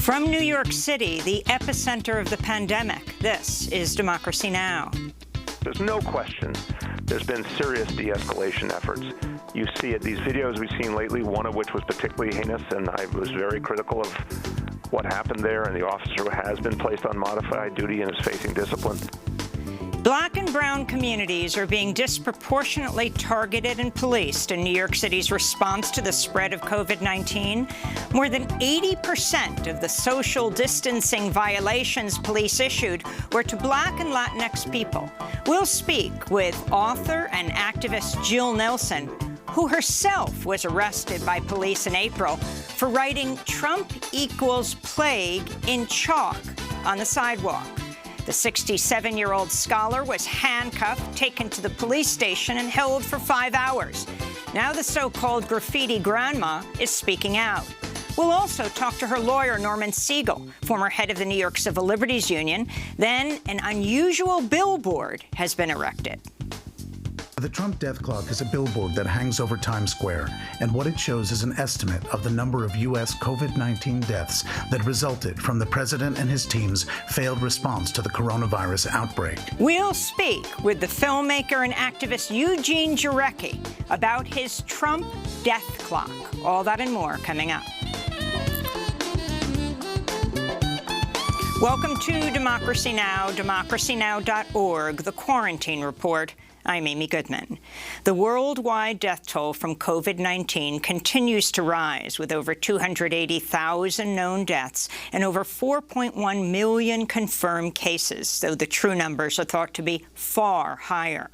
From New York City, the epicenter of the pandemic, this is Democracy Now! There's no question there's been serious de-escalation efforts. You see it, these videos we've seen lately, one of which was particularly heinous, and I was very critical of what happened there, and the officer has been placed on modified duty and is facing discipline. Black and brown communities are being disproportionately targeted and policed in New York City's response to the spread of COVID-19. More than 80% of the social distancing violations police issued were to Black and Latinx people. We'll speak with author and activist Jill Nelson, who herself was arrested by police in April for writing "Trump equals plague" in chalk on the sidewalk. The 67-year-old scholar was handcuffed, taken to the police station, and held for 5 hours. Now the so-called graffiti grandma is speaking out. We'll also talk to her lawyer, Norman Siegel, former head of the New York Civil Liberties Union. Then an unusual billboard has been erected. The Trump death clock is a billboard that hangs over Times Square, and what it shows is an estimate of the number of U.S. COVID-19 deaths that resulted from the president and his team's failed response to the coronavirus outbreak. We'll speak with the filmmaker and activist Eugene Jarecki about his Trump death clock. All that and more coming up. Welcome to Democracy Now!, democracynow.org, The Quarantine Report. I'm Amy Goodman. The worldwide death toll from COVID-19 continues to rise, with over 280,000 known deaths and over 4.1 million confirmed cases, though the true numbers are thought to be far higher.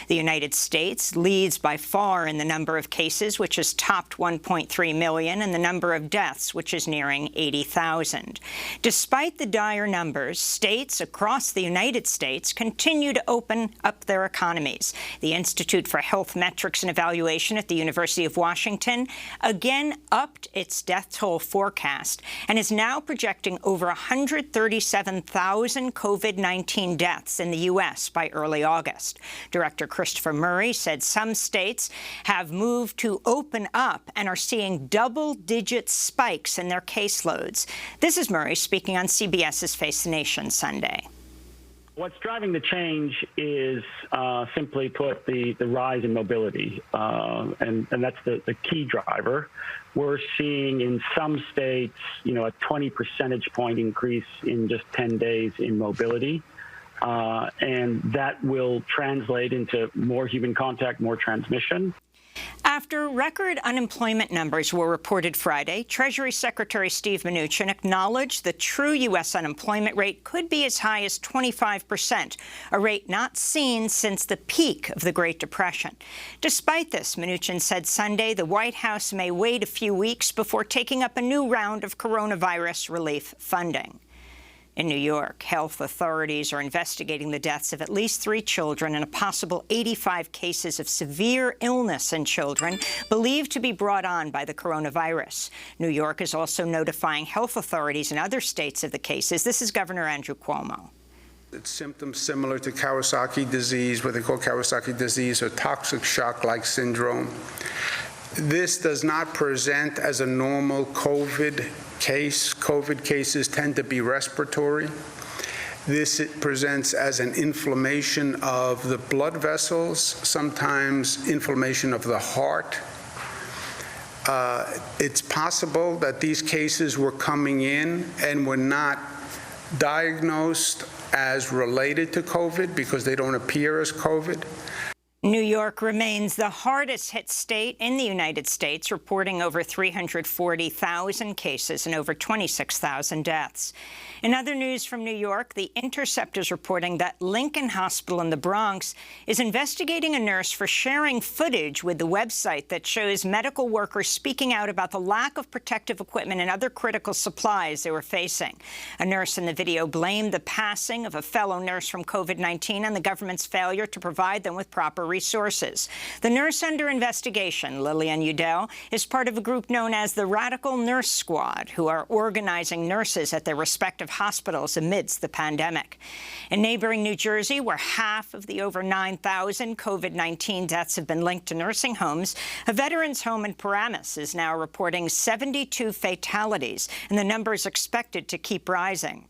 The United States leads by far in the number of cases, which has topped 1.3 million, and the number of deaths, which is nearing 80,000. Despite the dire numbers, states across the United States continue to open up their economies. The Institute for Health Metrics and Evaluation at the University of Washington again upped its death toll forecast and is now projecting over 137,000 COVID-19 deaths in the U.S. by early August. Director Christopher Murray said some states have moved to open up and are seeing double-digit spikes in their caseloads. This is Murray speaking on CBS's Face the Nation Sunday. What's driving the change is, simply put, the rise in mobility, and that's the key driver. We're seeing in some states, a 20 percentage point increase in just 10 days in mobility, and that will translate into more human contact, more transmission. After record unemployment numbers were reported Friday, Treasury Secretary Steve Mnuchin acknowledged the true U.S. unemployment rate could be as high as 25%, a rate not seen since the peak of the Great Depression. Despite this, Mnuchin said Sunday the White House may wait a few weeks before taking up a new round of coronavirus relief funding. In New York, health authorities are investigating the deaths of at least 3 children and a possible 85 cases of severe illness in children believed to be brought on by the coronavirus. New York is also notifying health authorities in other states of the cases. This is Governor Andrew Cuomo. It's symptoms similar to Kawasaki disease, what they call Kawasaki disease, or toxic shock-like syndrome. This does not present as a normal COVID case. COVID cases tend to be respiratory. This presents as an inflammation of the blood vessels, sometimes inflammation of the heart. It's possible that these cases were coming in and were not diagnosed as related to COVID because they don't appear as COVID. New York remains the hardest-hit state in the United States, reporting over 340,000 cases and over 26,000 deaths. In other news from New York, The Intercept is reporting that Lincoln Hospital in the Bronx is investigating a nurse for sharing footage with the website that shows medical workers speaking out about the lack of protective equipment and other critical supplies they were facing. A nurse in the video blamed the passing of a fellow nurse from COVID-19 on the government's failure to provide them with proper military sources. The nurse under investigation, Lillian Udell, is part of a group known as the Radical Nurse Squad, who are organizing nurses at their respective hospitals amidst the pandemic. In neighboring New Jersey, where half of the over 9,000 COVID-19 deaths have been linked to nursing homes, a veterans home in Paramus is now reporting 72 fatalities, and the number is expected to keep rising.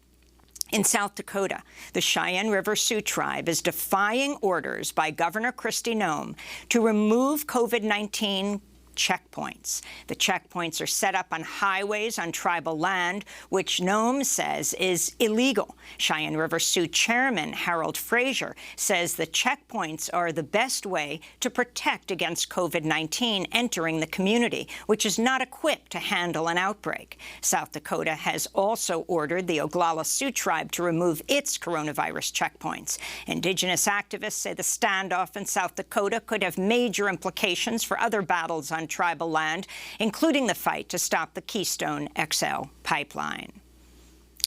In South Dakota, the Cheyenne River Sioux tribe is defying orders by Governor Kristi Noem to remove COVID-19 checkpoints. The checkpoints are set up on highways on tribal land, which Noem says is illegal. Cheyenne River Sioux Chairman Harold Frazier says the checkpoints are the best way to protect against COVID-19 entering the community, which is not equipped to handle an outbreak. South Dakota has also ordered the Oglala Sioux tribe to remove its coronavirus checkpoints. Indigenous activists say the standoff in South Dakota could have major implications for other battles on tribal land, including the fight to stop the Keystone XL pipeline.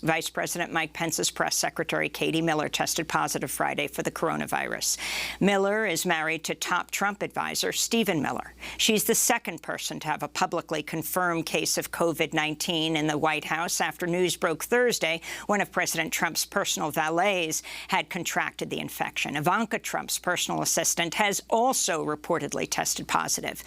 Vice President Mike Pence's press secretary, Katie Miller, tested positive Friday for the coronavirus. Miller is married to top Trump advisor Stephen Miller. She's the second person to have a publicly confirmed case of COVID-19 in the White House after news broke Thursday one of President Trump's personal valets had contracted the infection. Ivanka Trump's personal assistant has also reportedly tested positive.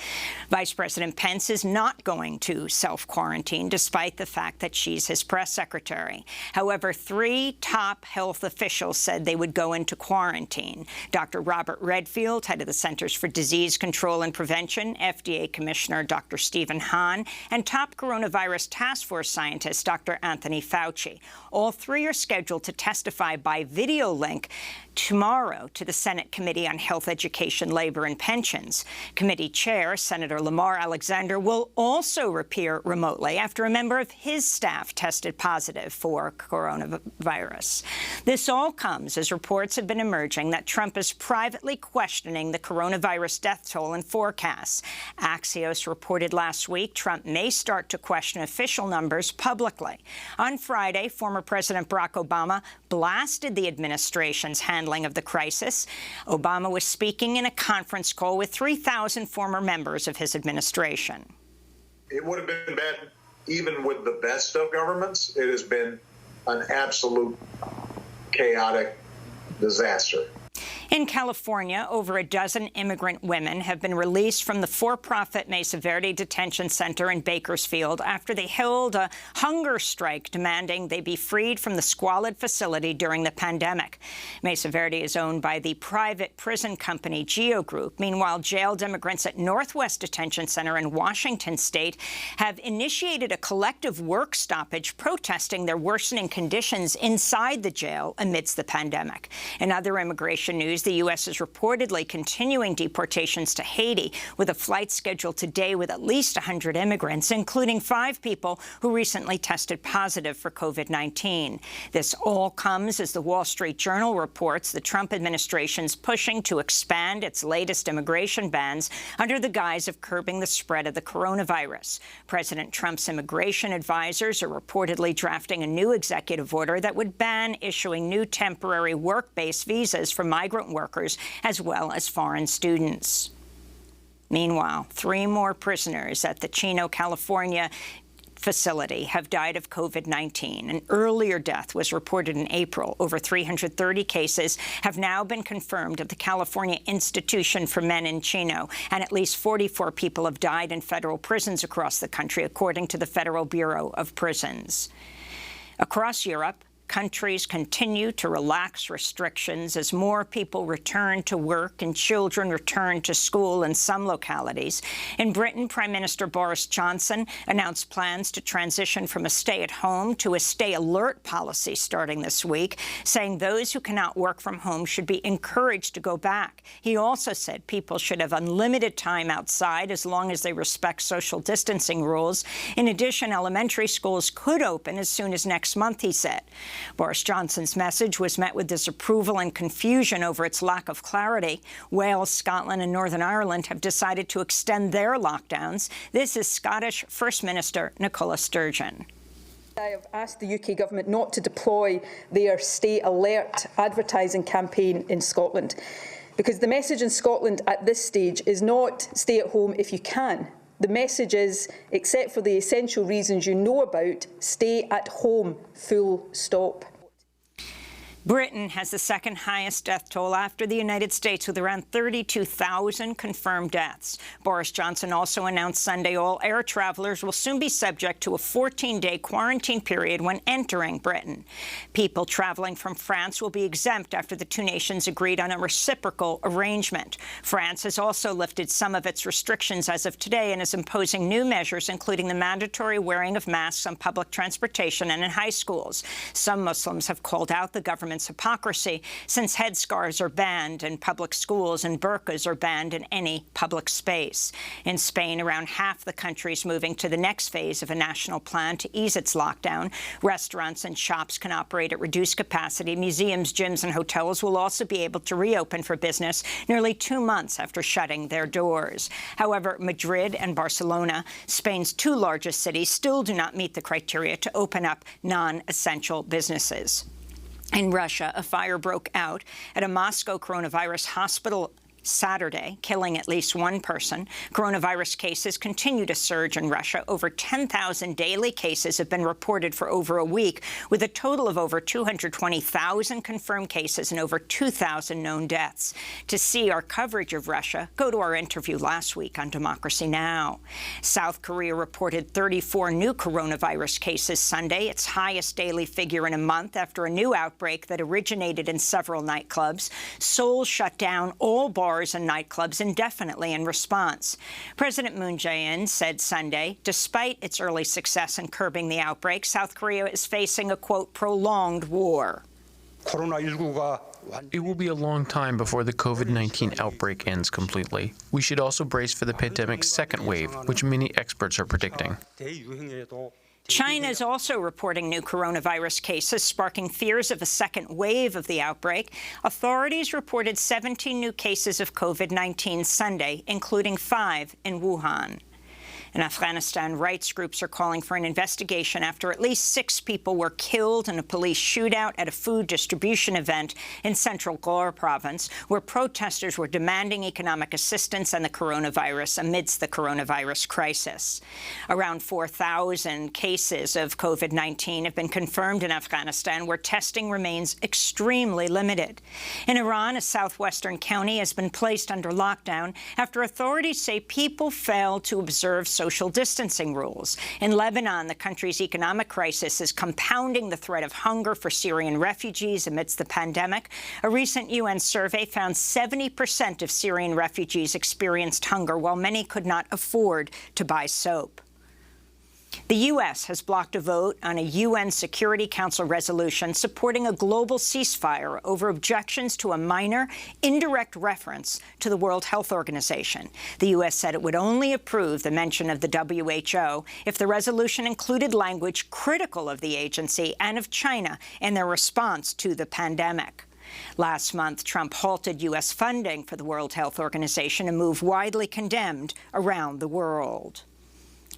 Vice President Pence is not going to self-quarantine, despite the fact that she's his press secretary. However, 3 top health officials said they would go into quarantine. Dr. Robert Redfield, head of the Centers for Disease Control and Prevention, FDA Commissioner Dr. Stephen Hahn, and top coronavirus task force scientist Dr. Anthony Fauci. All 3 are scheduled to testify by video link tomorrow to the Senate Committee on Health, Education, Labor, and Pensions. Committee Chair Senator Lamar Alexander will also appear remotely after a member of his staff tested positive for coronavirus. This all comes as reports have been emerging that Trump is privately questioning the coronavirus death toll and forecasts. Axios reported last week Trump may start to question official numbers publicly. On Friday, former President Barack Obama blasted the administration's handling of the crisis. Obama was speaking in a conference call with 3,000 former members of his administration. It would have been bad even with the best of governments. It has been an absolute chaotic disaster. In California, over a dozen immigrant women have been released from the for-profit Mesa Verde Detention Center in Bakersfield after they held a hunger strike demanding they be freed from the squalid facility during the pandemic. Mesa Verde is owned by the private prison company Geo Group. Meanwhile, jailed immigrants at Northwest Detention Center in Washington state have initiated a collective work stoppage protesting their worsening conditions inside the jail amidst the pandemic. In other immigration news, the U.S. is reportedly continuing deportations to Haiti, with a flight scheduled today with at least 100 immigrants, including 5 people who recently tested positive for COVID-19. This all comes as the Wall Street Journal reports the Trump administration's pushing to expand its latest immigration bans under the guise of curbing the spread of the coronavirus. President Trump's immigration advisors are reportedly drafting a new executive order that would ban issuing new temporary work-based visas for migrant workers as well as foreign students. Meanwhile, 3 more prisoners at the Chino, California facility have died of COVID-19. An earlier death was reported in April. Over 330 cases have now been confirmed at the California Institution for Men in Chino, and at least 44 people have died in federal prisons across the country, according to the Federal Bureau of Prisons. Across Europe, countries continue to relax restrictions as more people return to work and children return to school in some localities. In Britain, Prime Minister Boris Johnson announced plans to transition from a stay-at-home to a stay-alert policy starting this week, saying those who cannot work from home should be encouraged to go back. He also said people should have unlimited time outside as long as they respect social distancing rules. In addition, elementary schools could open as soon as next month, he said. Boris Johnson's message was met with disapproval and confusion over its lack of clarity. Wales, Scotland and Northern Ireland have decided to extend their lockdowns. This is Scottish First Minister Nicola Sturgeon. I have asked the UK Government not to deploy their Stay Alert advertising campaign in Scotland. Because the message in Scotland at this stage is not stay at home if you can. The message is, except for the essential reasons you know about, stay at home, full stop. Britain has the second highest death toll after the United States, with around 32,000 confirmed deaths. Boris Johnson also announced Sunday all air travelers will soon be subject to a 14-day quarantine period when entering Britain. People traveling from France will be exempt after the two nations agreed on a reciprocal arrangement. France has also lifted some of its restrictions as of today and is imposing new measures, including the mandatory wearing of masks on public transportation and in high schools. Some Muslims have called out the government's hypocrisy, since headscarves are banned in public schools and burqas are banned in any public space. In Spain, around half the country is moving to the next phase of a national plan to ease its lockdown. Restaurants and shops can operate at reduced capacity. Museums, gyms and hotels will also be able to reopen for business nearly 2 months after shutting their doors. However, Madrid and Barcelona, Spain's two largest cities, still do not meet the criteria to open up non-essential businesses. In Russia, a fire broke out at a Moscow coronavirus hospital Saturday, killing at least one person. Coronavirus cases continue to surge in Russia. Over 10,000 daily cases have been reported for over a week, with a total of over 220,000 confirmed cases and over 2,000 known deaths. To see our coverage of Russia, go to our interview last week on Democracy Now! South Korea reported 34 new coronavirus cases Sunday, its highest daily figure in a month after a new outbreak that originated in several nightclubs. Seoul shut down all bars and nightclubs indefinitely in response. President Moon Jae-in said Sunday, despite its early success in curbing the outbreak, South Korea is facing a, quote, prolonged war. It will be a long time before the COVID-19 outbreak ends completely. We should also brace for the pandemic's second wave, which many experts are predicting. China is also reporting new coronavirus cases, sparking fears of a second wave of the outbreak. Authorities reported 17 new cases of COVID-19 Sunday, including 5 in Wuhan. In Afghanistan, rights groups are calling for an investigation after at least 6 people were killed in a police shootout at a food distribution event in central Ghor province, where protesters were demanding economic assistance and the coronavirus amidst the coronavirus crisis. Around 4,000 cases of COVID-19 have been confirmed in Afghanistan, where testing remains extremely limited. In Iran, a southwestern county has been placed under lockdown after authorities say people failed to observe social distancing rules. In Lebanon, the country's economic crisis is compounding the threat of hunger for Syrian refugees amidst the pandemic. A recent UN survey found 70% of Syrian refugees experienced hunger, while many could not afford to buy soap. The U.S. has blocked a vote on a UN Security Council resolution supporting a global ceasefire over objections to a minor, indirect reference to the World Health Organization. The U.S. said it would only approve the mention of the WHO if the resolution included language critical of the agency and of China in their response to the pandemic. Last month, Trump halted U.S. funding for the World Health Organization, a move widely condemned around the world.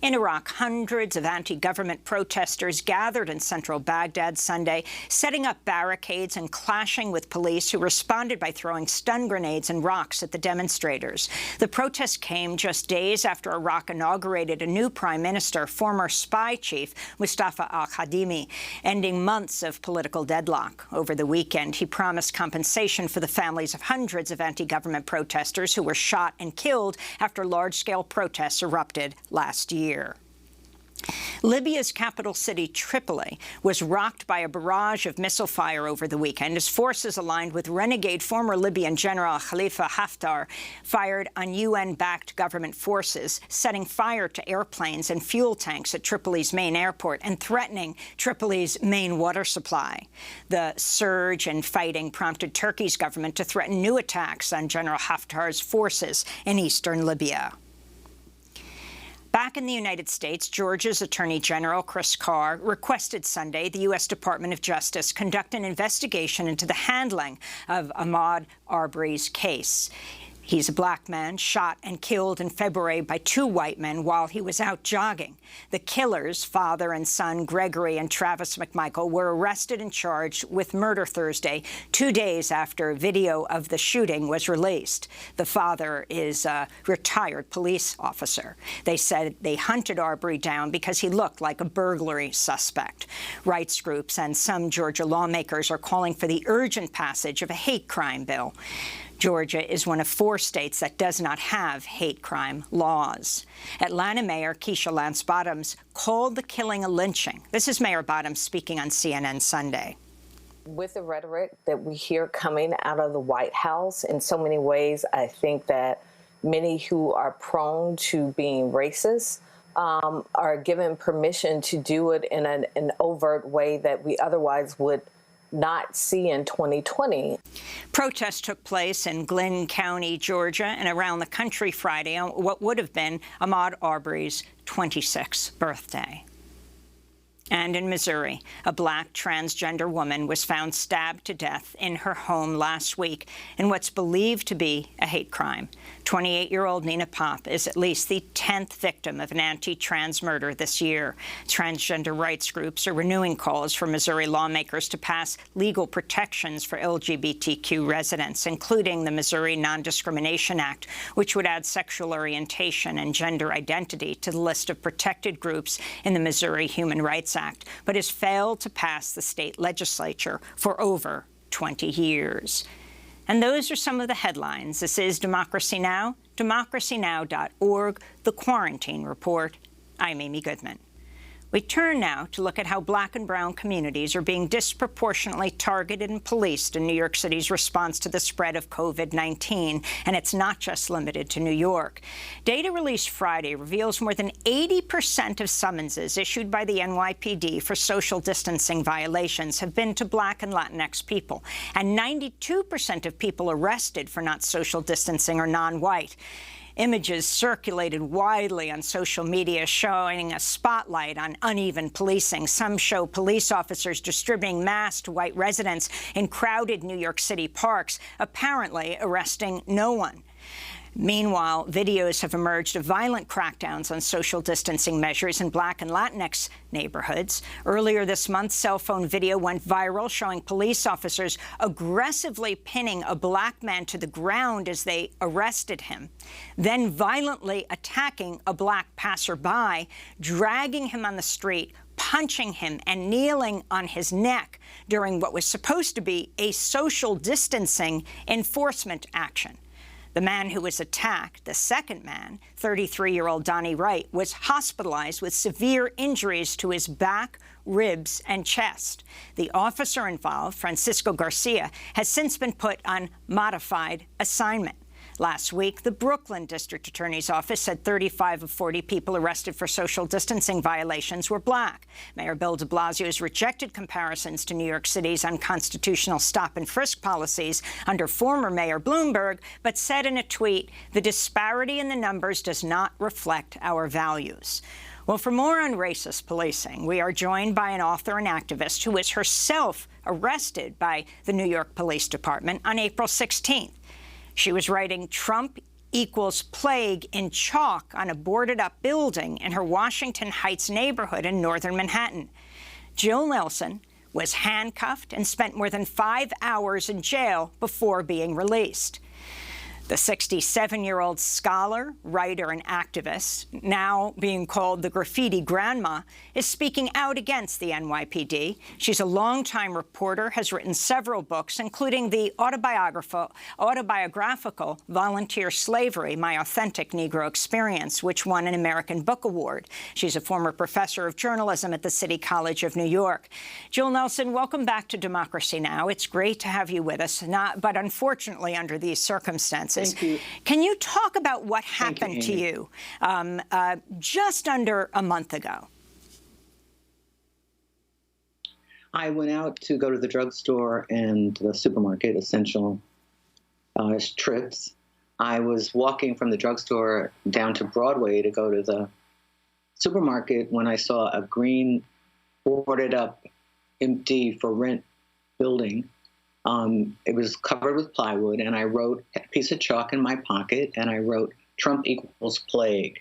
In Iraq, hundreds of anti-government protesters gathered in central Baghdad Sunday, setting up barricades and clashing with police, who responded by throwing stun grenades and rocks at the demonstrators. The protest came just days after Iraq inaugurated a new prime minister, former spy chief Mustafa al-Kadhimi, ending months of political deadlock. Over the weekend, he promised compensation for the families of hundreds of anti-government protesters who were shot and killed after large-scale protests erupted last year. Libya's capital city, Tripoli, was rocked by a barrage of missile fire over the weekend as forces aligned with renegade former Libyan General Khalifa Haftar fired on UN-backed government forces, setting fire to airplanes and fuel tanks at Tripoli's main airport and threatening Tripoli's main water supply. The surge in fighting prompted Turkey's government to threaten new attacks on General Haftar's forces in eastern Libya. Back in the United States, Georgia's Attorney General Chris Carr requested Sunday the U.S. Department of Justice conduct an investigation into the handling of Ahmaud Arbery's case. He's a black man shot and killed in February by 2 white men while he was out jogging. The killers, father and son Gregory and Travis McMichael, were arrested and charged with murder Thursday, 2 days after video of the shooting was released. The father is a retired police officer. They said they hunted Arbery down because he looked like a burglary suspect. Rights groups and some Georgia lawmakers are calling for the urgent passage of a hate crime bill. Georgia is one of 4 states that does not have hate crime laws. Atlanta Mayor Keisha Lance Bottoms called the killing a lynching. This is Mayor Bottoms speaking on CNN Sunday. With the rhetoric that we hear coming out of the White House, in so many ways, I think that many who are prone to being racist are given permission to do it in an overt way that we otherwise would not see in 2020. Protests took place in Glynn County, Georgia, and around the country Friday on what would have been Ahmaud Arbery's 26th birthday. And in Missouri, a black transgender woman was found stabbed to death in her home last week in what's believed to be a hate crime. 28-year-old Nina Pop is at least the 10th victim of an anti-trans murder this year. Transgender rights groups are renewing calls for Missouri lawmakers to pass legal protections for LGBTQ residents, including the Missouri Non-Discrimination Act, which would add sexual orientation and gender identity to the list of protected groups in the Missouri Human Rights Act, but has failed to pass the state legislature for over 20 years. And those are some of the headlines. This is Democracy Now!, democracynow.org, The Quarantine Report. I'm Amy Goodman. We turn now to look at how black and brown communities are being disproportionately targeted and policed in New York City's response to the spread of COVID-19, and it's not just limited to New York. Data released Friday reveals more than 80% of summonses issued by the NYPD for social distancing violations have been to black and Latinx people, and 92% of people arrested for not social distancing are non-white. Images circulated widely on social media showing a spotlight on uneven policing. Some show police officers distributing masks to white residents in crowded New York City parks, apparently arresting no one. Meanwhile, videos have emerged of violent crackdowns on social distancing measures in black and Latinx neighborhoods. Earlier this month, cell phone video went viral showing police officers aggressively pinning a black man to the ground as they arrested him, then violently attacking a black passerby, dragging him on the street, punching him and kneeling on his neck during what was supposed to be a social distancing enforcement action. The man who was attacked, the second man, 33-year-old Donnie Wright, was hospitalized with severe injuries to his back, ribs, and chest. The officer involved, Francisco Garcia, has since been put on modified assignment. Last week, the Brooklyn District Attorney's Office said 35 of 40 people arrested for social distancing violations were black. Mayor Bill de Blasio has rejected comparisons to New York City's unconstitutional stop-and-frisk policies under former Mayor Bloomberg, but said in a tweet, "The disparity in the numbers does not reflect our values." Well, for more on racist policing, we are joined by an author and activist who was herself arrested by the New York Police Department on April 16th. She was writing Trump equals plague in chalk on a boarded-up building in her Washington Heights neighborhood in northern Manhattan. Jill Nelson was handcuffed and spent more than 5 hours in jail before being released. The 67-year-old scholar, writer, and activist, now being called the graffiti grandma, is speaking out against the NYPD. She's a longtime reporter, has written several books, including the autobiographical Volunteer Slavery, My Authentic Negro Experience, which won an American Book Award. She's a former professor of journalism at the City College of New York. Jill Nelson, welcome back to Democracy Now! It's great to have you with us, but unfortunately under these circumstances. Thank you. Can you talk about what happened to you just under a month ago? I went out to go to the drugstore and the supermarket, essential trips. I was walking from the drugstore down to Broadway to go to the supermarket when I saw a green, boarded up, empty for rent building It was covered with plywood, and I wrote a piece of chalk in my pocket, and I wrote, "Trump equals plague."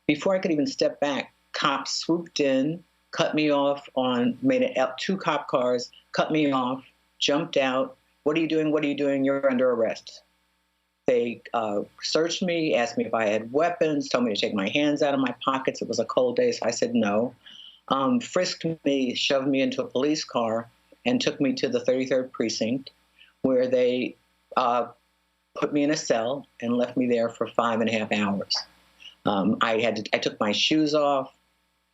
Before I could even step back, cops swooped in, cut me off made it up 2 cop cars, cut me off, jumped out. "What are you doing? What are you doing? You're under arrest." They searched me, asked me if I had weapons, told me to take my hands out of my pockets. It was a cold day, so I said no. Frisked me, shoved me into a police car, and took me to the 33rd precinct, where they put me in a cell and left me there for 5.5 hours. I took my shoes off.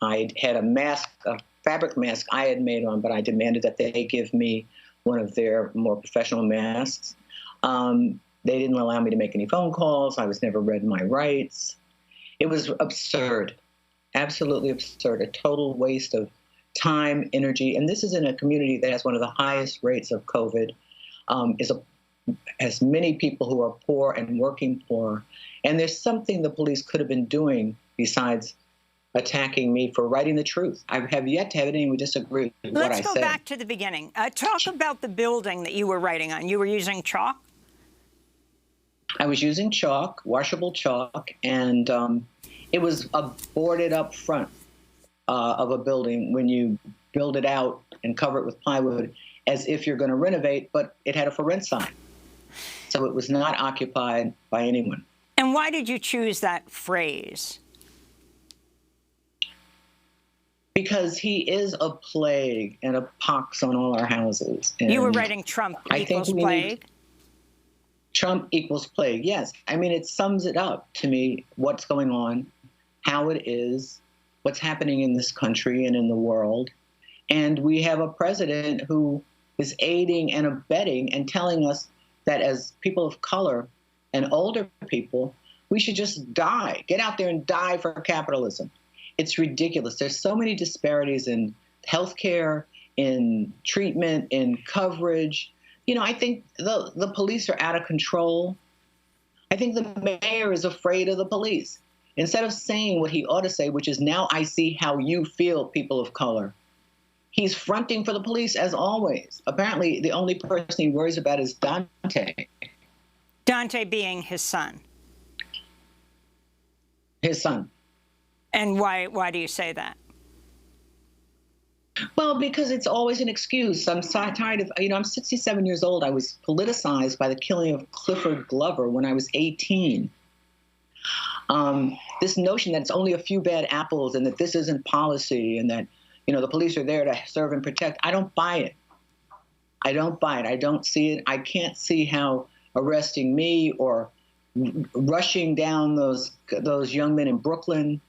I had a mask, a fabric mask I had made on, but I demanded that they give me one of their more professional masks. They didn't allow me to make any phone calls. I was never read my rights. It was absurd, absolutely absurd, a total waste of time, energy. And this is in a community that has one of the highest rates of COVID, has many people who are poor and working poor. And there's something the police could have been doing besides attacking me for writing the truth. I have yet to have anyone disagree with what I said. Let's go back to the beginning. Talk about the building that you were writing on. You were using chalk? I was using chalk, washable chalk, and it was a boarded up front of a building when you build it out and cover it with plywood as if you're going to renovate, but it had a for rent sign. So it was not occupied by anyone. And why did you choose that phrase? Because he is a plague and a pox on all our houses. And you were writing Trump equals plague? Trump equals plague, yes. I mean, it sums it up to me, what's going on, how it is, what's happening in this country and in the world. And we have a president who is aiding and abetting and telling us that as people of color and older people, we should just die, get out there and die for capitalism. It's ridiculous. There's so many disparities in healthcare, in treatment, in coverage. You know, I think the police are out of control. I think the mayor is afraid of the police. Instead of saying what he ought to say, which is, "Now I see how you feel, people of color," he's fronting for the police as always. Apparently, the only person he worries about is Dante. Dante being his son. His son. And why do you say that? Well, because it's always an excuse. I'm so tired of, I'm 67 years old. I was politicized by the killing of Clifford Glover when I was 18. This notion that it's only a few bad apples and that this isn't policy and that, the police are there to serve and protect, I don't buy it. I don't buy it. I don't see it. I can't see how arresting me or rushing down those young men in Brooklyn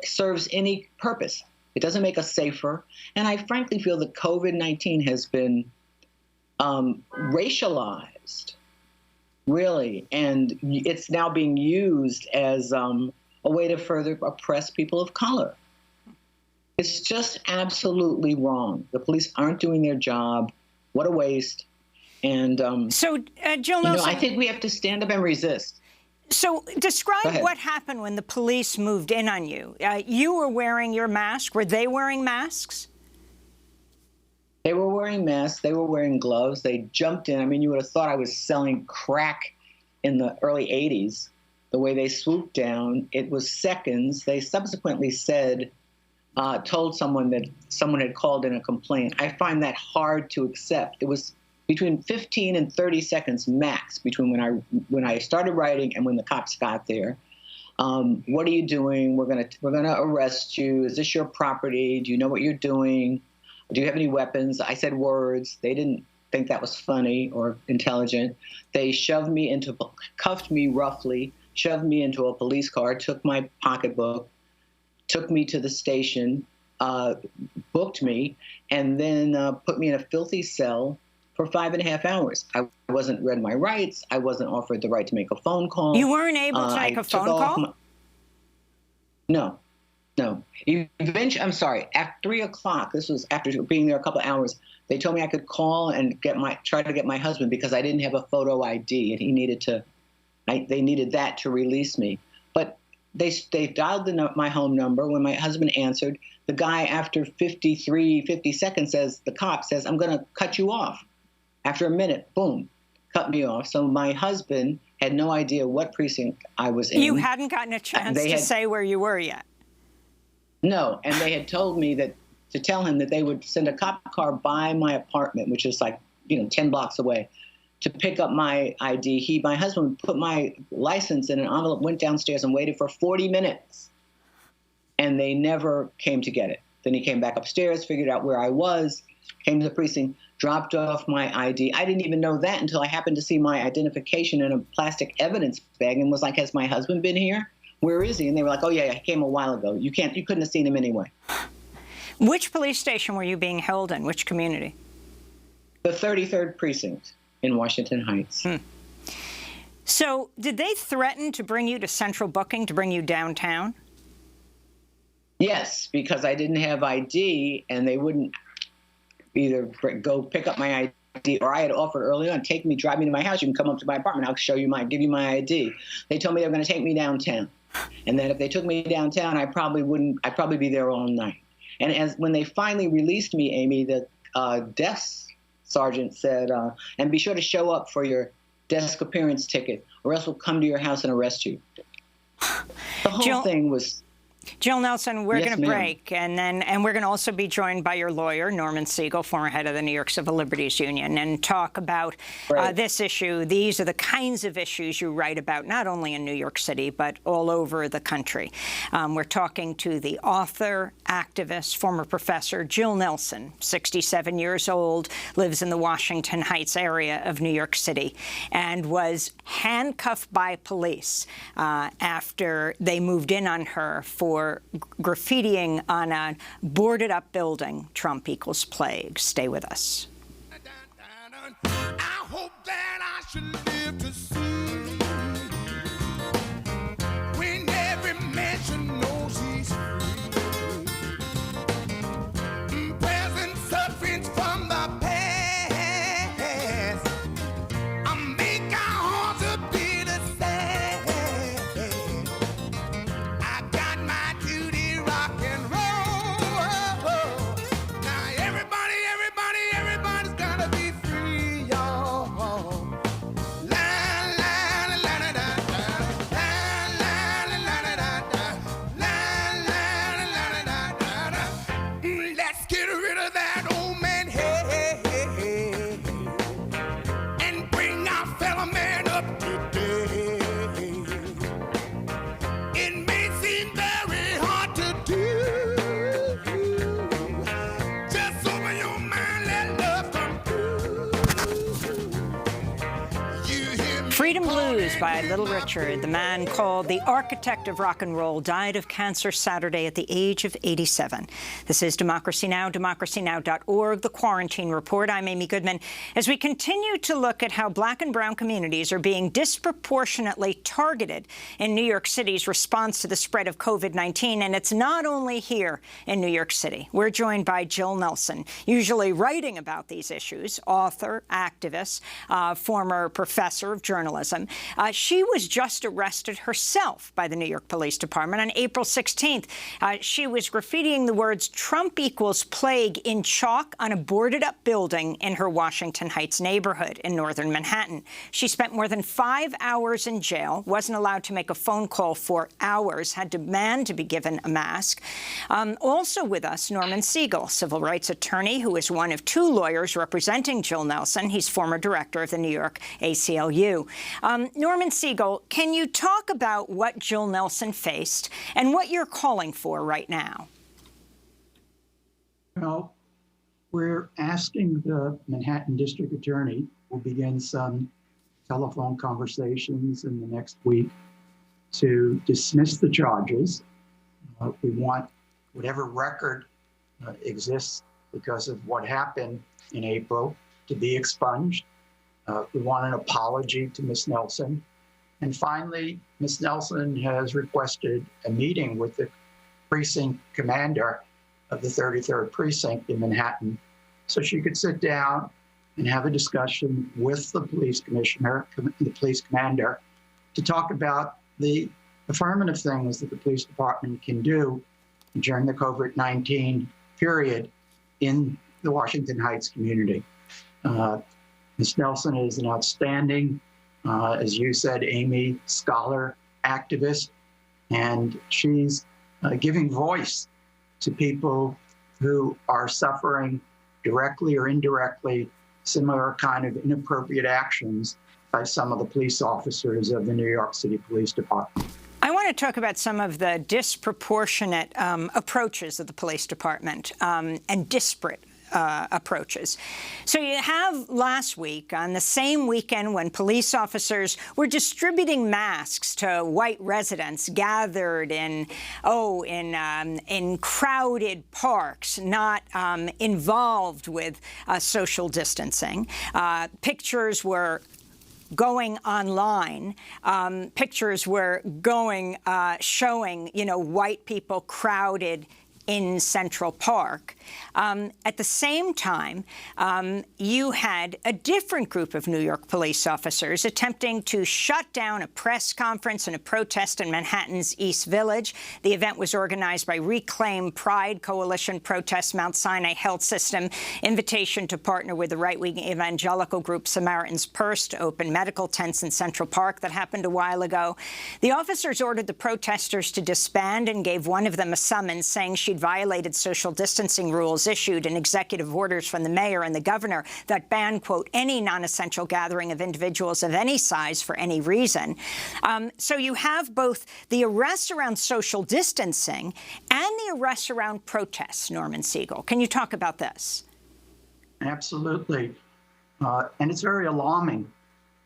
serves any purpose. It doesn't make us safer. And I frankly feel that COVID-19 has been racialized, really, and it's now being used as a way to further oppress people of color. It's just absolutely wrong. The police aren't doing their job. What a waste. And so, Jill Nelson, I think we have to stand up and resist. So describe what happened when the police moved in on you. You were wearing your mask. Were they wearing masks? They were wearing masks. They were wearing gloves. They jumped in. I mean, you would have thought I was selling crack in the early 80s. The way they swooped down, it was seconds. They subsequently told someone that someone had called in a complaint. I find that hard to accept. It was between 15 and 30 seconds max between when I started writing and when the cops got there. What are you doing? We're gonna arrest you. Is this your property? Do you know what you're doing? Do you have any weapons? I said words. They didn't think that was funny or intelligent. They cuffed me roughly, shoved me into a police car, took my pocketbook, took me to the station, booked me, and then put me in a filthy cell for 5.5 hours. I wasn't read my rights. I wasn't offered the right to make a phone call. You weren't able to make a phone call? No. Eventually, I'm sorry, at 3 o'clock, this was after being there a couple of hours, they told me I could call and try to get my husband because I didn't have a photo ID and they needed that to release me. But they dialed my home number. When my husband answered, the guy after 50 seconds the cop says, "I'm going to cut you off." After a minute, boom, cut me off. So my husband had no idea what precinct I was in. You hadn't gotten a chance to say where you were yet. No, and they had told me that to tell him that they would send a cop car by my apartment, which is like, 10 blocks away, to pick up my ID. My husband put my license in an envelope, went downstairs and waited for 40 minutes. And they never came to get it. Then he came back upstairs, figured out where I was, came to the precinct, dropped off my ID. I didn't even know that until I happened to see my identification in a plastic evidence bag and was like, has my husband been here? Where is he? And they were like, oh, yeah, he came a while ago. You couldn't have seen him anyway. Which police station were you being held in? Which community? The 33rd Precinct in Washington Heights. So did they threaten to bring you to central booking, to bring you downtown? Yes, because I didn't have ID, and they wouldn't either go pick up my ID, or I had offered early on, drive me to my house. You can come up to my apartment. I'll give you my ID. They told me they were going to take me downtown, and that if they took me downtown, I'd probably be there all night. And when they finally released me, Amy, the desk sergeant said, and be sure to show up for your desk appearance ticket, or else we'll come to your house and arrest you. The whole thing was... Jill Nelson, we're going to break, and we're going to also be joined by your lawyer, Norman Siegel, former head of the New York Civil Liberties Union, and talk about this issue. These are the kinds of issues you write about, not only in New York City, but all over the country. We're talking to the author, activist, former professor, Jill Nelson, 67 years old, lives in the Washington Heights area of New York City, and was handcuffed by police after they moved in on her for graffitiing on a boarded-up building. Trump equals plague. Stay with us. I hope that I should live to see when every man should know she's free. Present sufferings from the past, I make our hearts a bit of sad. I got my duty, rock and roll. Now everybody's gotta be free, y'all. La la la la la la, la la la la la la, la la la la la la. Let's get rid of that old man head and bring our fellow man up today. It may seem very hard to do. Just open your mind, let love come through. You hear me? Freedom Blues by Little Richard, the man called the architect of rock and roll, died of cancer Saturday at the age of 87. This is Democracy Now!, DemocracyNow.org, The Quarantine Report. I'm Amy Goodman. As we continue to look at how black and brown communities are being disproportionately targeted in New York City's response to the spread of COVID-19, and it's not only here in New York City. We're joined by Jill Nelson, usually writing about these issues, author, activist, former professor of journalism. She was just arrested herself by the New York Police Department on April 16th. She was graffitiing the words "Trump equals plague" in chalk on a boarded-up building in her Washington Heights neighborhood in northern Manhattan. She spent more than 5 hours in jail, wasn't allowed to make a phone call for hours, had to demand to be given a mask. Also with us, Norman Siegel, civil rights attorney who is one of 2 lawyers representing Jill Nelson. He's former director of the New York ACLU. Norman Siegel, can you talk about what Jill Nelson faced and what you're calling for right now? Well, we're asking the Manhattan District Attorney, we'll begin some telephone conversations in the next week, to dismiss the charges. We want whatever record exists because of what happened in April to be expunged. We want an apology to Ms. Nelson. And finally, Ms. Nelson has requested a meeting with the precinct commander of the 33rd Precinct in Manhattan so she could sit down and have a discussion with the police commissioner, the police commander, to talk about the affirmative things that the police department can do during the COVID-19 period in the Washington Heights community. Ms. Nelson is an outstanding, as you said, Amy, scholar, activist, and she's giving voice to people who are suffering directly or indirectly similar kind of inappropriate actions by some of the police officers of the New York City Police Department. I want to talk about some of the disproportionate approaches of the police department and disparate approaches. So you have last week, on the same weekend when police officers were distributing masks to white residents gathered in crowded parks, not involved with social distancing. Pictures were going online. Pictures were going, showing, white people crowded in Central Park. At the same time, you had a different group of New York police officers attempting to shut down a press conference and a protest in Manhattan's East Village. The event was organized by Reclaim Pride Coalition Protest Mount Sinai Health System, invitation to partner with the right-wing evangelical group Samaritan's Purse to open medical tents in Central Park that happened a while ago. The officers ordered the protesters to disband and gave one of them a summons saying she'd violated social distancing rules, issued in executive orders from the mayor and the governor that ban, quote, any non-essential gathering of individuals of any size for any reason. So you have both the arrests around social distancing and the arrests around protests, Norman Siegel. Can you talk about this? Absolutely. And it's very alarming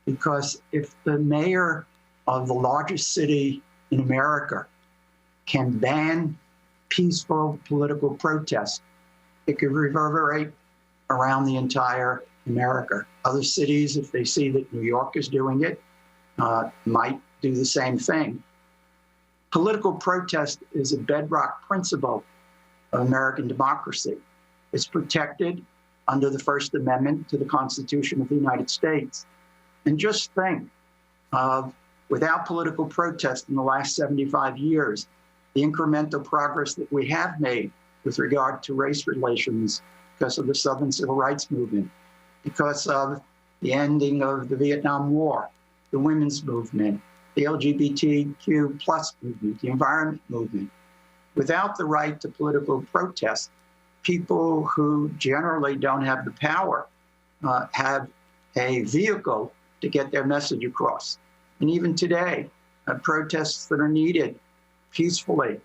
because if the mayor of the largest city in America can ban peaceful political protest, it could reverberate around the entire America. Other cities, if they see that New York is doing it, might do the same thing. Political protest is a bedrock principle of American democracy. It's protected under the First Amendment to the Constitution of the United States. And just think of, without political protest in the last 75 years, the incremental progress that we have made with regard to race relations because of the Southern Civil Rights Movement, because of the ending of the Vietnam War, the women's movement, the LGBTQ plus movement, the environment movement. Without the right to political protest, people who generally don't have the power have a vehicle to get their message across. And even today, protests that are needed peacefully,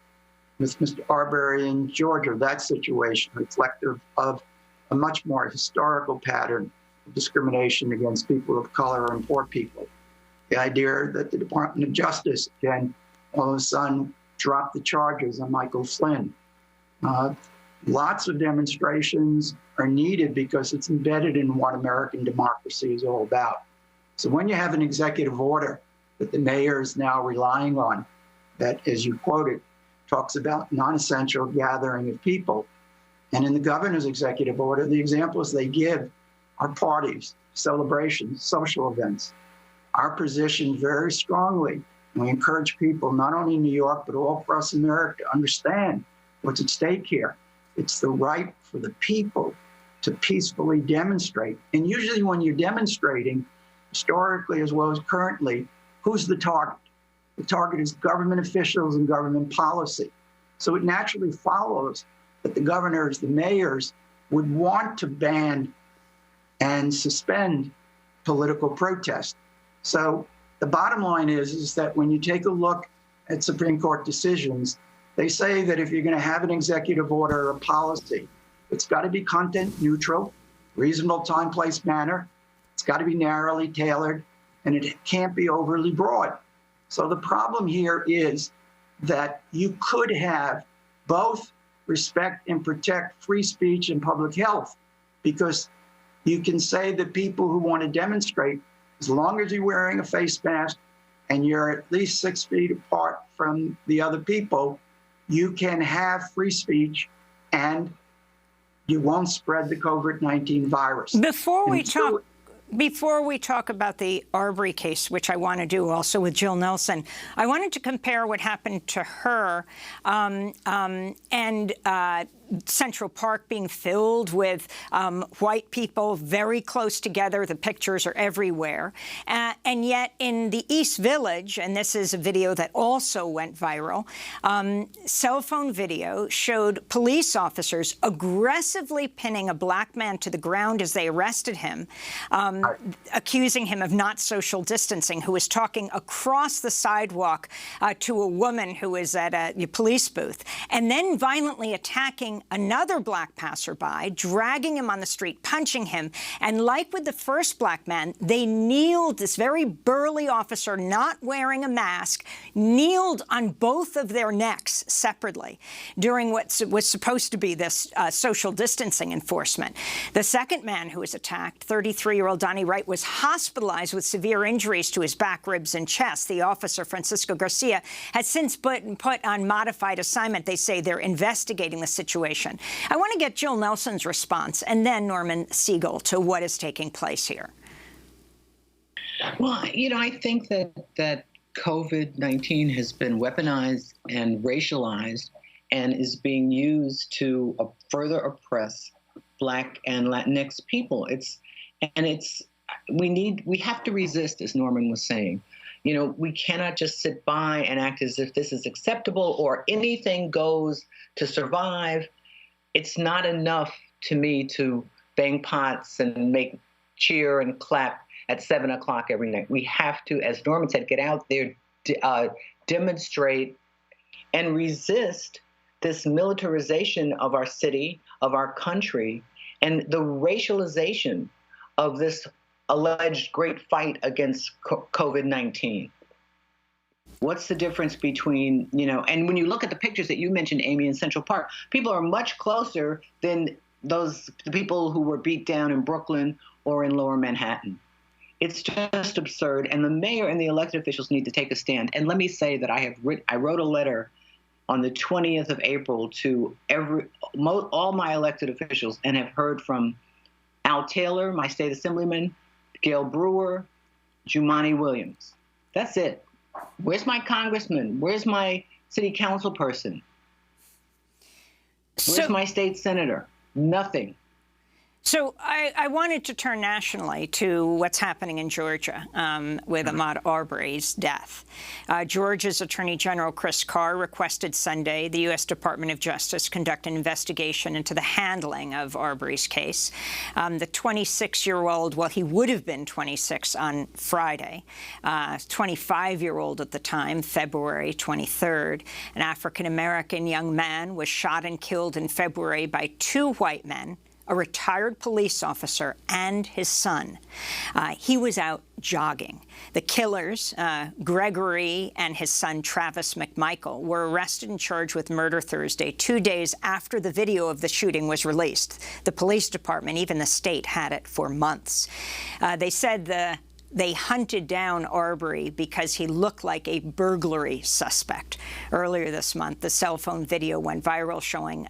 with Mr. Arbery in Georgia, that situation reflective of a much more historical pattern of discrimination against people of color and poor people. The idea that the Department of Justice can all of a sudden drop the charges on Michael Flynn. Lots of demonstrations are needed because it's embedded in what American democracy is all about. So when you have an executive order that the mayor is now relying on, that, as you quoted, talks about non-essential gathering of people. And in the governor's executive order, the examples they give are parties, celebrations, social events. Our position very strongly, and we encourage people, not only in New York, but all across America, to understand what's at stake here. It's the right for the people to peacefully demonstrate. And usually when you're demonstrating, historically as well as currently, who's the target? The target is government officials and government policy. So it naturally follows that the governors, the mayors, would want to ban and suspend political protest. So the bottom line is that when you take a look at Supreme Court decisions, they say that if you're going to have an executive order or a policy, it's got to be content neutral, reasonable time, place, manner. It's got to be narrowly tailored, and it can't be overly broad. So the problem here is that you could have both respect and protect free speech and public health, because you can say that people who want to demonstrate, as long as you're wearing a face mask and you're at least 6 feet apart from the other people, you can have free speech and you won't spread the COVID-19 virus. Before we talk about the Arbery case, which I want to do also with Jill Nelson, I wanted to compare what happened to her and Central Park being filled with white people very close together. The pictures are everywhere. And yet in the East Village, and this is a video that also went viral, cell phone video showed police officers aggressively pinning a black man to the ground as they arrested him, accusing him of not social distancing, who was talking across the sidewalk to a woman who was at a police booth, and then violently attacking another black passerby, dragging him on the street, punching him. And like with the first black man, they kneeled, this very burly officer, not wearing a mask, kneeled on both of their necks separately during what was supposed to be this social distancing enforcement. The second man who was attacked, 33-year-old Donnie Wright, was hospitalized with severe injuries to his back, ribs, and chest. The officer, Francisco Garcia, has since been put on modified assignment. They say they're investigating the situation. I want to get Jill Nelson's response and then Norman Siegel to what is taking place here. Well, you know, I think that COVID-19 has been weaponized and racialized and is being used to further oppress Black and Latinx people. We have to resist, as Norman was saying. You know, we cannot just sit by and act as if this is acceptable or anything goes to survive. It's not enough to me to bang pots and cheer and clap at 7 o'clock every night. We have to, as Norman said, get out there, demonstrate, and resist this militarization of our city, of our country, and the racialization of this alleged great fight against COVID-19. What's the difference between, you know, and when you look at the pictures that you mentioned, Amy, in Central Park, people are much closer than the people who were beat down in Brooklyn or in Lower Manhattan. It's just absurd, and the mayor and the elected officials need to take a stand. And let me say that I wrote a letter on the 20th of April to all my elected officials and have heard from Al Taylor, my state assemblyman, Gail Brewer, Jumaane Williams. That's it. Where's my congressman? Where's my city council person? Where's my state senator? Nothing. So I wanted to turn nationally to what's happening in Georgia with Ahmaud Arbery's death. Georgia's Attorney General Chris Carr requested Sunday the U.S. Department of Justice conduct an investigation into the handling of Arbery's case. The 26-year-old, well, he would have been 26 on Friday, 25-year-old at the time, February 23rd. An African-American young man was shot and killed in February by two white men, a retired police officer, and his son. He was out jogging. The killers, Gregory and his son, Travis McMichael, were arrested and charged with murder Thursday, 2 days after the video of the shooting was released. The police department, even the state, had it for months. They said they hunted down Arbery because he looked like a burglary suspect. Earlier this month, the cell phone video went viral showing.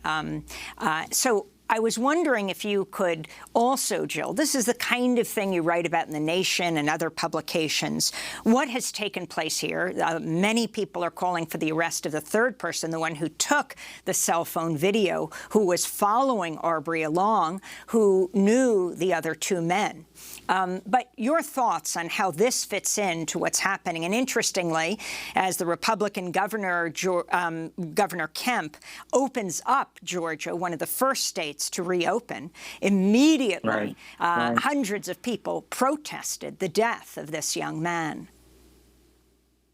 So I was wondering if you could also, Jill, this is the kind of thing you write about in The Nation and other publications. What has taken place here? Many people are calling for the arrest of the third person, the one who took the cell phone video, who was following Arbery along, who knew the other two men. But your thoughts on how this fits into what's happening. And interestingly, as the Republican governor, Governor Kemp, opens up Georgia, one of the first states to reopen, immediately hundreds of people protested the death of this young man.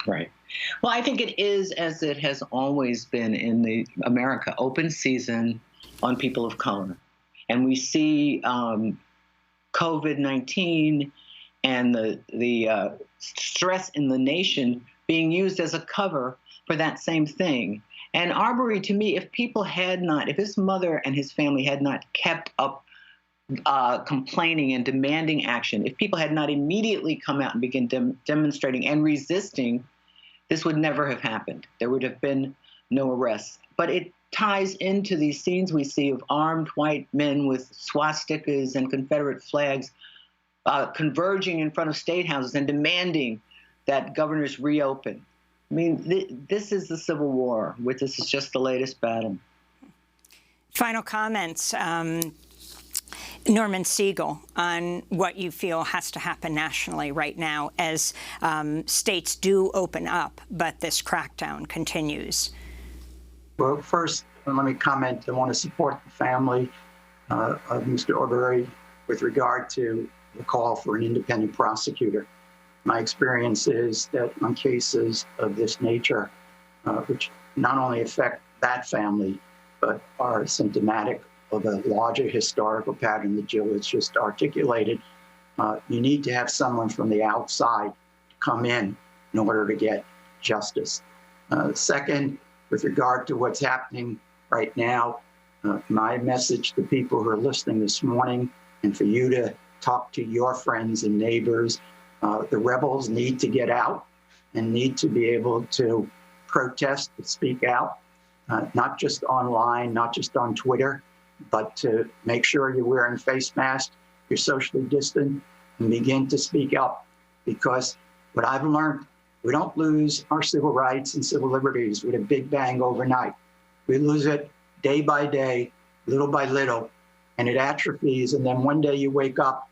Right. Well, I think it is, as it has always been in America, open season on people of color. And we see COVID-19 and the stress in the nation being used as a cover for that same thing. And Arbery, to me, if his mother and his family had not kept up complaining and demanding action, if people had not immediately come out and begun demonstrating and resisting, this would never have happened. There would have been no arrests. But it ties into these scenes we see of armed white men with swastikas and Confederate flags converging in front of state houses and demanding that governors reopen. I mean, this is the Civil War, which this is just the latest battle. Final comments. Norman Siegel, on what you feel has to happen nationally right now as states do open up, but this crackdown continues. Well, first, let me comment. I want to support the family of Mr. Arbery with regard to the call for an independent prosecutor. My experience is that on cases of this nature, which not only affect that family, but are symptomatic of a larger historical pattern that Jill has just articulated, you need to have someone from the outside come in order to get justice. Second, with regard to what's happening right now, my message to people who are listening this morning, and for you to talk to your friends and neighbors, the rebels need to get out and need to be able to protest and speak out, not just online, not just on Twitter, but to make sure you're wearing face masks, you're socially distant, and begin to speak up. Because what I've learned, we don't lose our civil rights and civil liberties with a big bang overnight. We lose it day by day, little by little, and it atrophies. And then one day you wake up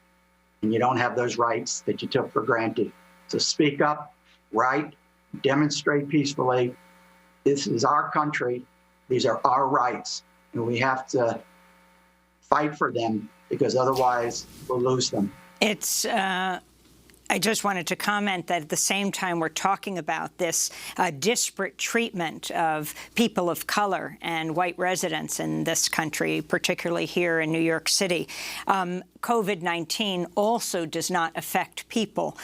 and you don't have those rights that you took for granted. So speak up, write, demonstrate peacefully. This is our country. These are our rights, and we have to fight for them, because otherwise we'll lose them. It's I just wanted to comment that at the same time we're talking about this disparate treatment of people of color and white residents in this country, particularly here in New York City. COVID-19 also does not affect people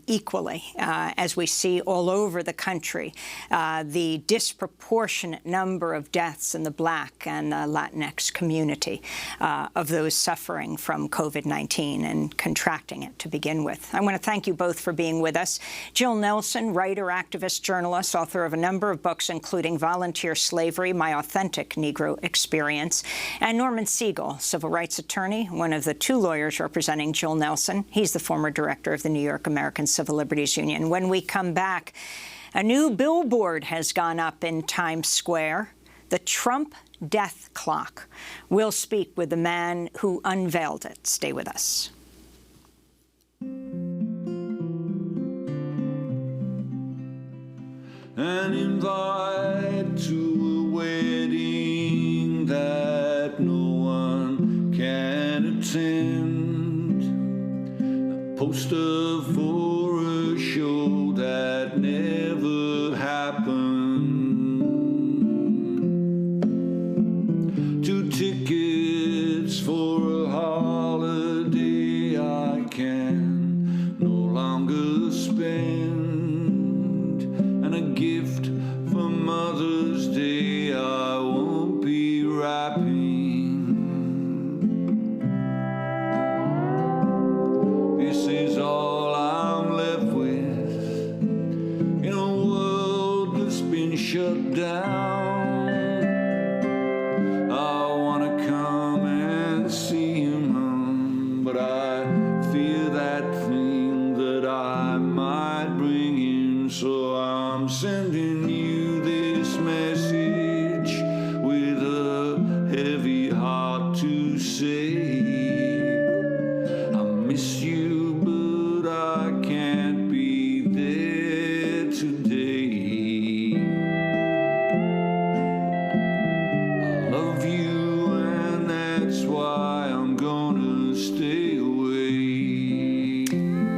equally, as we see all over the country. The disproportionate number of deaths in the Black and Latinx community of those suffering from COVID-19 and contracting it to begin with. I want to thank you both for being with us. Jill Nelson, writer, activist, journalist, author of a number of books, including Volunteer Slavery, My Authentic Negro Experience, and Norman Siegel, civil rights attorney, one of the two lawyers representing Jill Nelson. He's the former director of the New York American Civil Liberties Union. When we come back, a new billboard has gone up in Times Square, the Trump death clock. We'll speak with the man who unveiled it. Stay with us. An invite to a wedding that no one can attend, a poster for a show that never happened, 2 tickets for a holiday I can no longer spend, a gift for Mother's Day I won't be wrapping. This is all I'm left with in a world that's been shut down. I want to come and see him, but I fear that thing that I might bring in, so I'm sending you this message with a heavy heart to say, I miss you, but I can't be there today. I love you, and that's why I'm gonna stay away.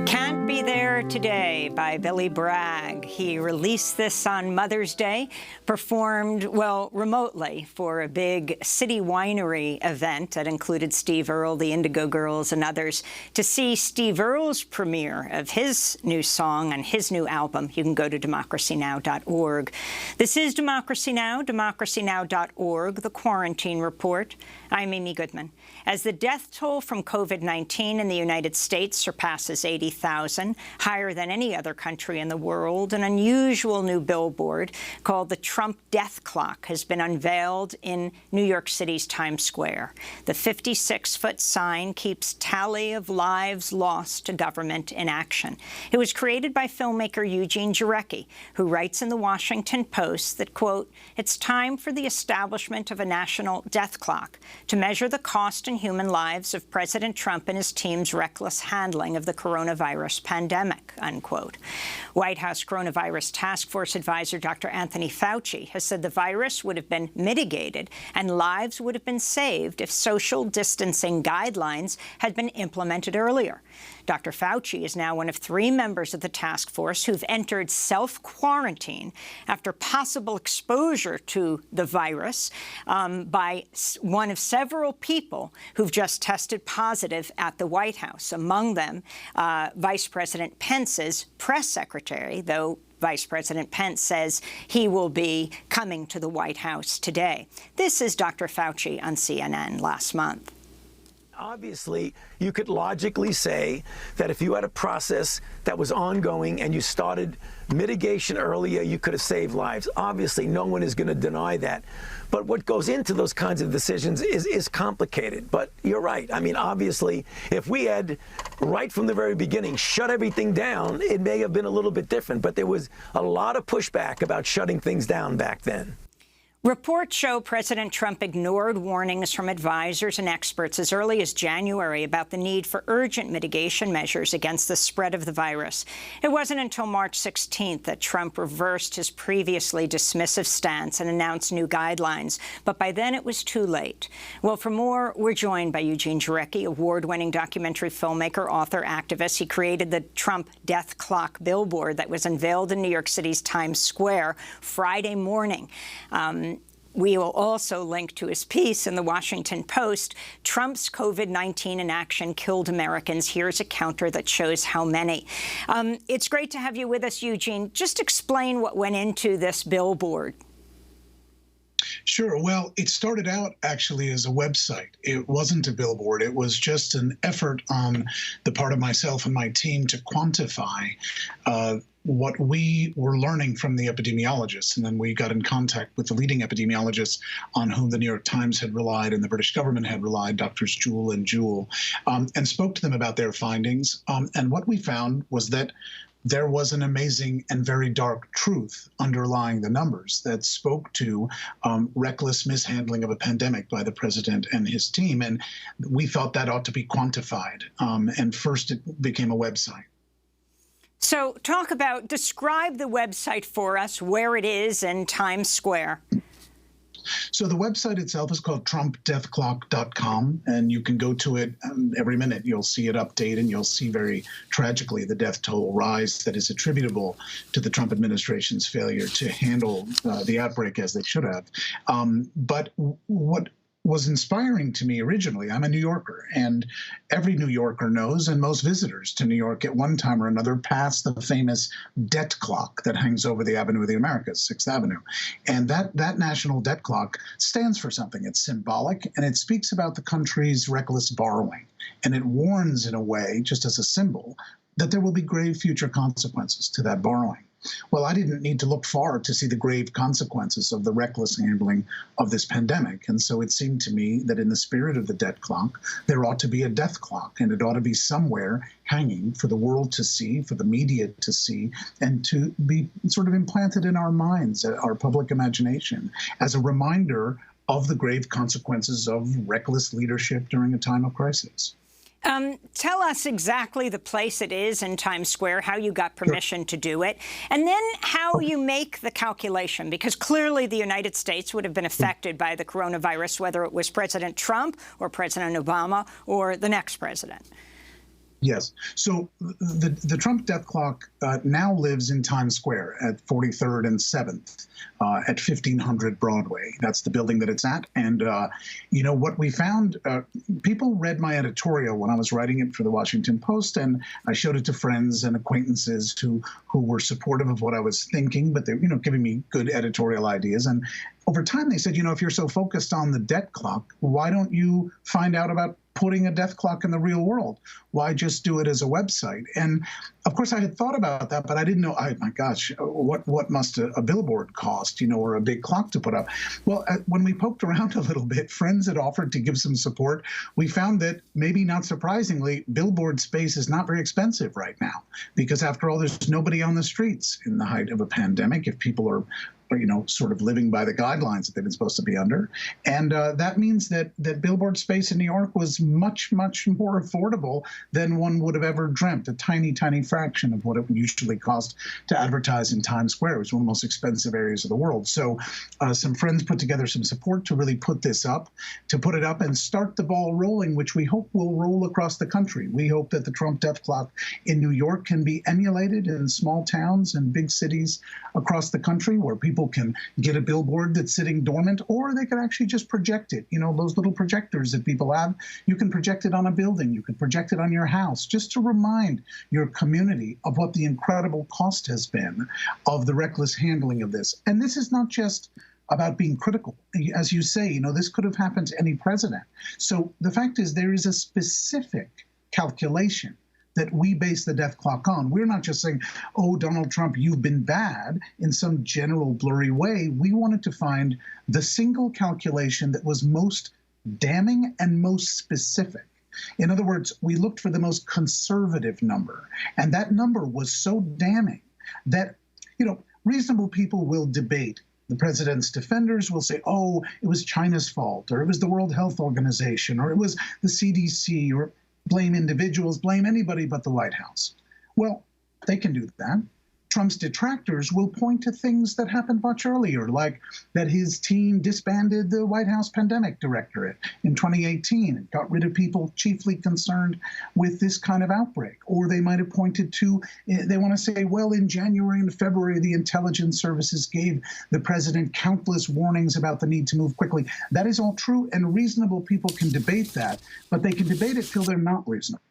Can't Be There Today by Billy Bragg. He released this on Mother's Day, performed, well, remotely for a big city winery event that included Steve Earle, the Indigo Girls, and others. To see Steve Earle's premiere of his new song and his new album, you can go to DemocracyNow.org. This is Democracy Now!, DemocracyNow.org, The Quarantine Report. I'm Amy Goodman. As the death toll from COVID-19 in the United States surpasses 80,000, higher than any other country in the world, and unusual new billboard called the Trump Death Clock has been unveiled in New York City's Times Square. The 56-foot sign keeps tally of lives lost to government inaction. It was created by filmmaker Eugene Jarecki, who writes in the Washington Post that, quote, "It's time for the establishment of a national death clock to measure the cost in human lives of President Trump and his team's reckless handling of the coronavirus pandemic," unquote. White House Coronavirus Task Force advisor Dr. Anthony Fauci has said the virus would have been mitigated and lives would have been saved if social distancing guidelines had been implemented earlier. Dr. Fauci is now one of 3 members of the task force who've entered self-quarantine after possible exposure to the virus by one of several people who've just tested positive at the White House, among them Vice President Pence's press secretary, though Vice President Pence says he will be coming to the White House today. This is Dr. Fauci on CNN last month. Obviously, you could logically say that if you had a process that was ongoing and you started mitigation earlier, you could have saved lives. Obviously, no one is going to deny that. But what goes into those kinds of decisions is complicated. But you're right. I mean, obviously, if we had, right from the very beginning, shut everything down, it may have been a little bit different. But there was a lot of pushback about shutting things down back then. Reports show President Trump ignored warnings from advisors and experts as early as January about the need for urgent mitigation measures against the spread of the virus. It wasn't until March 16th that Trump reversed his previously dismissive stance and announced new guidelines. But by then it was too late. Well, for more, we're joined by Eugene Jarecki, award-winning documentary filmmaker, author, activist. He created the Trump Death Clock billboard that was unveiled in New York City's Times Square Friday morning. We will also link to his piece in the Washington Post, Trump's COVID-19 inaction killed Americans. Here's a counter that shows how many. It's great to have you with us, Eugene. Just explain what went into this billboard. Sure. Well, it started out actually as a website. It wasn't a billboard. It was just an effort on the part of myself and my team to quantify what we were learning from the epidemiologists. And then we got in contact with the leading epidemiologists on whom the New York Times had relied and the British government had relied, Drs. Jewell and Jewell, and spoke to them about their findings. And what we found was that there was an amazing and very dark truth underlying the numbers that spoke to reckless mishandling of a pandemic by the president and his team. And we thought that ought to be quantified. And first it became a website. So describe the website for us, where it is in Times Square. So the website itself is called TrumpDeathClock.com, and you can go to it every minute. You'll see it update, and you'll see very tragically the death toll rise that is attributable to the Trump administration's failure to handle the outbreak as they should have. But what was inspiring to me originally, I'm a New Yorker, and every New Yorker knows, and most visitors to New York at one time or another pass the famous debt clock that hangs over the Avenue of the Americas, 6th Avenue. And that national debt clock stands for something. It's symbolic, and it speaks about the country's reckless borrowing. And it warns in a way, just as a symbol, that there will be grave future consequences to that borrowing. Well, I didn't need to look far to see the grave consequences of the reckless handling of this pandemic. And so it seemed to me that in the spirit of the debt clock, there ought to be a death clock, and it ought to be somewhere hanging for the world to see, for the media to see, and to be sort of implanted in our minds, our public imagination, as a reminder of the grave consequences of reckless leadership during a time of crisis. Tell us exactly the place it is in Times Square, how you got permission to do it, and then how you make the calculation, because clearly the United States would have been affected by the coronavirus, whether it was President Trump or President Obama or the next president. Yes. So the Trump death clock now lives in Times Square at 43rd and 7th at 1500 Broadway. That's the building that it's at. And, you know, what we found, people read my editorial when I was writing it for the Washington Post, and I showed it to friends and acquaintances who were supportive of what I was thinking, but they're, you know, giving me good editorial ideas. And over time, they said, if you're so focused on the debt clock, why don't you find out about putting a death clock in the real world? Why just do it as a website? And of course, I had thought about that, but I didn't know, my gosh, what must a billboard cost, or a big clock to put up? Well, when we poked around a little bit, friends had offered to give some support. We found that, maybe not surprisingly, billboard space is not very expensive right now, because after all, there's nobody on the streets in the height of a pandemic if people are sort of living by the guidelines that they've been supposed to be under. And that means that billboard space in New York was much, much more affordable than one would have ever dreamt, a tiny, tiny fraction of what it would usually cost to advertise in Times Square. It was one of the most expensive areas of the world. So some friends put together some support to really put it up and start the ball rolling, which we hope will roll across the country. We hope that the Trump death clock in New York can be emulated in small towns and big cities across the country, where people can get a billboard that's sitting dormant, or they can actually just project it. Those little projectors that people have, you can project it on a building, you can project it on your house, just to remind your community of what the incredible cost has been of the reckless handling of this. And this is not just about being critical. As you say, this could have happened to any president. So the fact is, there is a specific calculation that we base the death clock on. We're not just saying, oh, Donald Trump, you've been bad in some general blurry way. We wanted to find the single calculation that was most damning and most specific. In other words, we looked for the most conservative number. And that number was so damning that, reasonable people will debate. The president's defenders will say, oh, it was China's fault, or it was the World Health Organization, or it was the CDC, or blame individuals, blame anybody but the White House. Well, they can do that. Trump's detractors will point to things that happened much earlier, like that his team disbanded the White House Pandemic Directorate in 2018 and got rid of people chiefly concerned with this kind of outbreak. Or they might have pointed to, they want to say, well, in January and February, the intelligence services gave the president countless warnings about the need to move quickly. That is all true, and reasonable people can debate that, but they can debate it till they're not reasonable.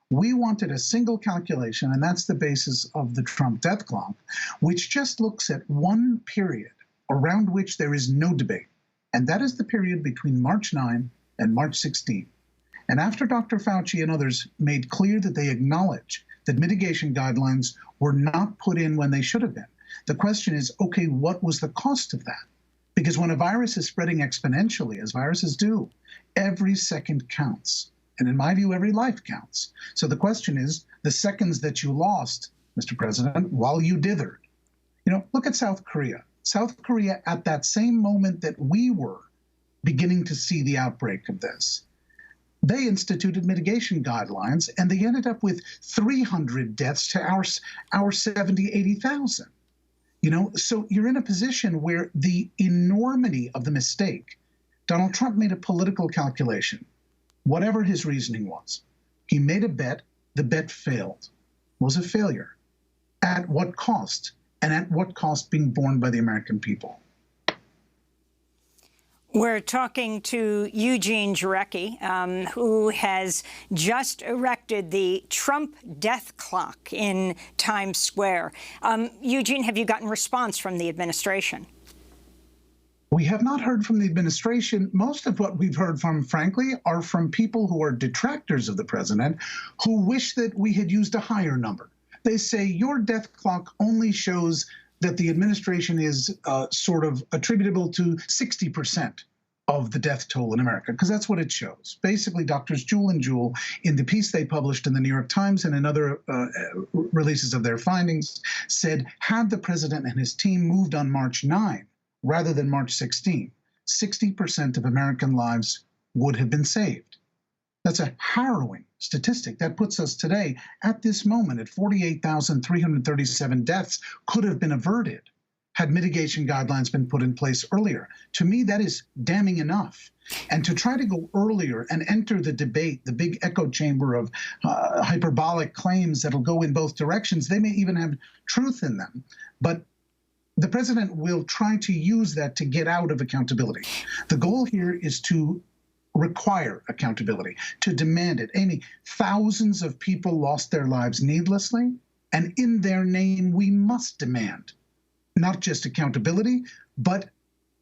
We wanted a single calculation, and that's the basis of the Trump death clock, which just looks at one period around which there is no debate, and that is the period between March 9 and March 16. And after Dr. Fauci and others made clear that they acknowledge that mitigation guidelines were not put in when they should have been, the question is, okay, what was the cost of that? Because when a virus is spreading exponentially, as viruses do, every second counts. And in my view, every life counts. So the question is, the seconds that you lost, Mr. President, while you dithered. Look at South Korea. South Korea, at that same moment that we were beginning to see the outbreak of this, they instituted mitigation guidelines, and they ended up with 300 deaths to our 70, 80,000. So you're in a position where the enormity of the mistake, Donald Trump made a political calculation. Whatever his reasoning was, he made a bet, the bet failed. It was a failure. At what cost? And at what cost being borne by the American people? We're talking to Eugene Jarecki, who has just erected the Trump death clock in Times Square. Eugene, have you gotten response from the administration? We have not heard from the administration. Most of what we've heard from, frankly, are from people who are detractors of the president, who wish that we had used a higher number. They say your death clock only shows that the administration is sort of attributable to 60% of the death toll in America, because that's what it shows. Basically, Doctors Jewell and Jewell, in the piece they published in the New York Times and in other releases of their findings, said had the president and his team moved on March 9, rather than March 16, 60% of American lives would have been saved. That's a harrowing statistic. That puts us today, at this moment, at 48,337 deaths could have been averted had mitigation guidelines been put in place earlier. To me, that is damning enough. And to try to go earlier and enter the debate, the big echo chamber of hyperbolic claims that'll go in both directions, they may even have truth in them. But the president will try to use that to get out of accountability. The goal here is to require accountability, to demand it. Amy, thousands of people lost their lives needlessly, and in their name, we must demand not just accountability, but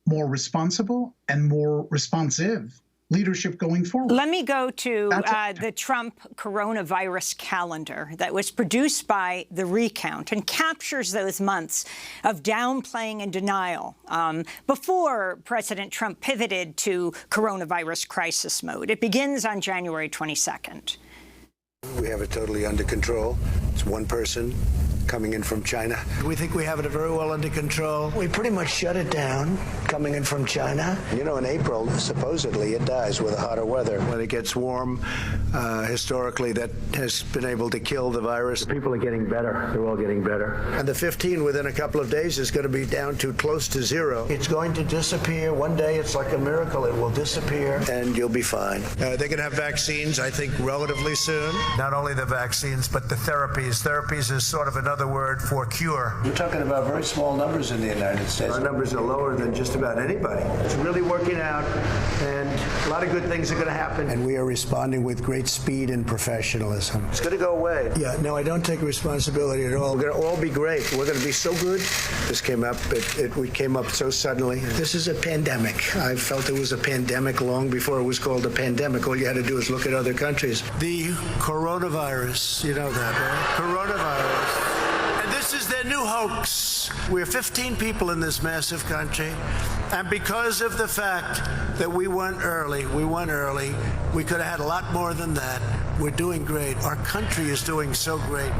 more responsible and more responsive leadership going forward. Let me go to the Trump coronavirus calendar that was produced by The Recount and captures those months of downplaying and denial before President Trump pivoted to coronavirus crisis mode. It begins on January 22nd. We have it totally under control. It's one person coming in from China. We think we have it very well under control. We pretty much shut it down coming in from China. You know, in April, supposedly it dies with the hotter weather. When it gets warm, historically, that has been able to kill the virus. People are getting better. They're all getting better. And the 15 within a couple of days is going to be down to close to zero. It's going to disappear. One day, it's like a miracle. It will disappear, and you'll be fine. They're going to have vaccines, I think, relatively soon. Not only the vaccines, but the therapies. Therapies is sort of another word for cure. You're talking about very small numbers in the United States. Our numbers are lower than just about anybody. It's really working out, and a lot of good things are going to happen. And we are responding with great speed and professionalism. It's going to go away. Yeah, no, I don't take responsibility at all. We're going to all be great. We're going to be so good. This came up, we came up so suddenly. This is a pandemic. I felt it was a pandemic long before it was called a pandemic. All you had to do is look at other countries. The coronavirus, you know that, right? Coronavirus. This is their new hoax. We're 15 people in this massive country, and because of the fact that we went early, we could have had a lot more than that. We're doing great. Our country is doing so great.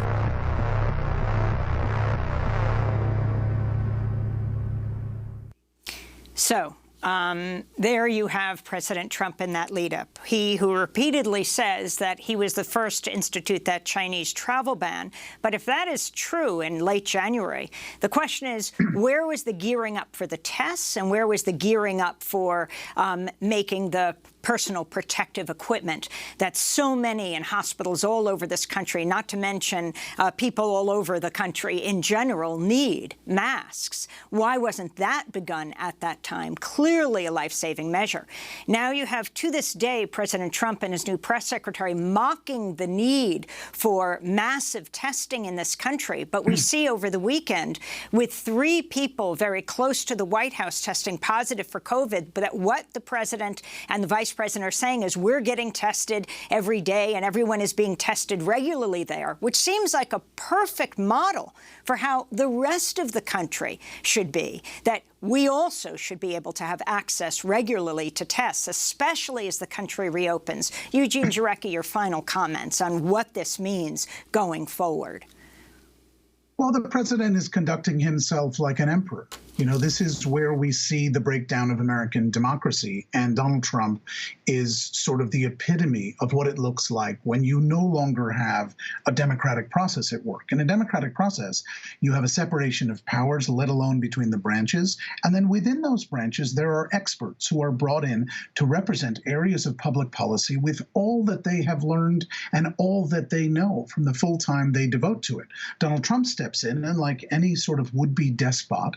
So, there you have President Trump in that lead-up. He who repeatedly says that he was the first to institute that Chinese travel ban. But if that is true in late January, the question is, where was the gearing up for the tests, and where was the gearing up for making the personal protective equipment that so many in hospitals all over this country, not to mention people all over the country in general, need masks? Why wasn't that begun at that time? Clearly a life-saving measure. Now you have, to this day, President Trump and his new press secretary mocking the need for massive testing in this country. But we see over the weekend, with 3 people very close to the White House testing positive for COVID, but that what the president and the vice president are saying is we're getting tested every day and everyone is being tested regularly there, which seems like a perfect model for how the rest of the country should be, that we also should be able to have access regularly to tests, especially as the country reopens. Eugene Jarecki, your final comments on what this means going forward. Well, the president is conducting himself like an emperor. You know, this is where we see the breakdown of American democracy, and Donald Trump is sort of the epitome of what it looks like when you no longer have a democratic process at work. In a democratic process, you have a separation of powers, let alone between the branches, and then within those branches, there are experts who are brought in to represent areas of public policy with all that they have learned and all that they know from the full time they devote to it. Donald Trump steps in, and like any sort of would-be despot,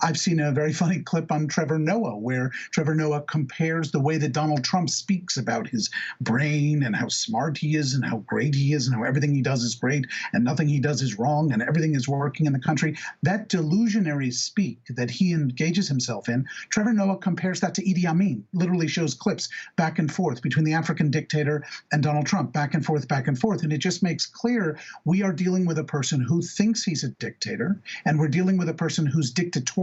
I've seen a very funny clip on Trevor Noah, where Trevor Noah compares the way that Donald Trump speaks about his brain and how smart he is and how great he is and how everything he does is great and nothing he does is wrong and everything is working in the country. That delusionary speak that he engages himself in, Trevor Noah compares that to Idi Amin, literally shows clips back and forth between the African dictator and Donald Trump, back and forth, and it just makes clear we are dealing with a person who thinks he's a dictator, and we're dealing with a person whose dictatorial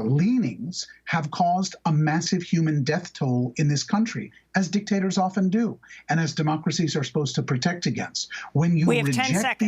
leanings have caused a massive human death toll in this country, as dictators often do, and as democracies are supposed to protect against. When you reject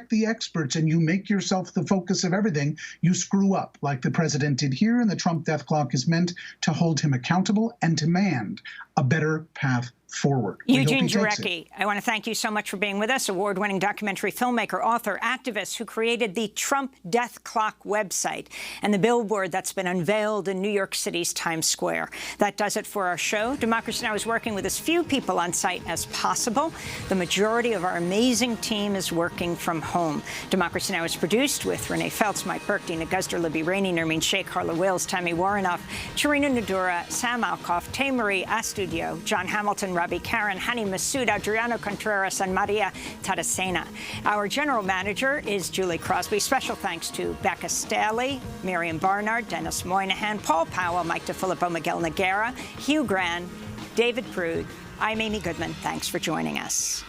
the experts and you make yourself the focus of everything, you screw up, like the president did here, and the Trump death clock is meant to hold him accountable and demand a better path forward. Eugene Jarecki, I want to thank you so much for being with us, award-winning documentary filmmaker, author, activist who created the Trump Death Clock website and the billboard that's been unveiled in New York City's Times Square. That does it for our show. Democracy Now! Is working with as few people on site as possible. The majority of our amazing team is working from home. Democracy Now! Is produced with Renee Feltz, Mike Burke, Dina Guzder, Libby Rainey, Nermeen Sheikh, Carla Wills, Tammy Warrenoff, Sharina Nadura, Sam Alkoff, Tay Marie Astudio, John Hamilton, Rabi, Karen, Hani Massoud, Adriano Contreras, and Maria Taracena. Our general manager is Julie Crosby. Special thanks to Becca Staley, Miriam Barnard, Dennis Moynihan, Paul Powell, Mike DeFilippo, Miguel Noguera, Hugh Gran, David Prude. I'm Amy Goodman. Thanks for joining us.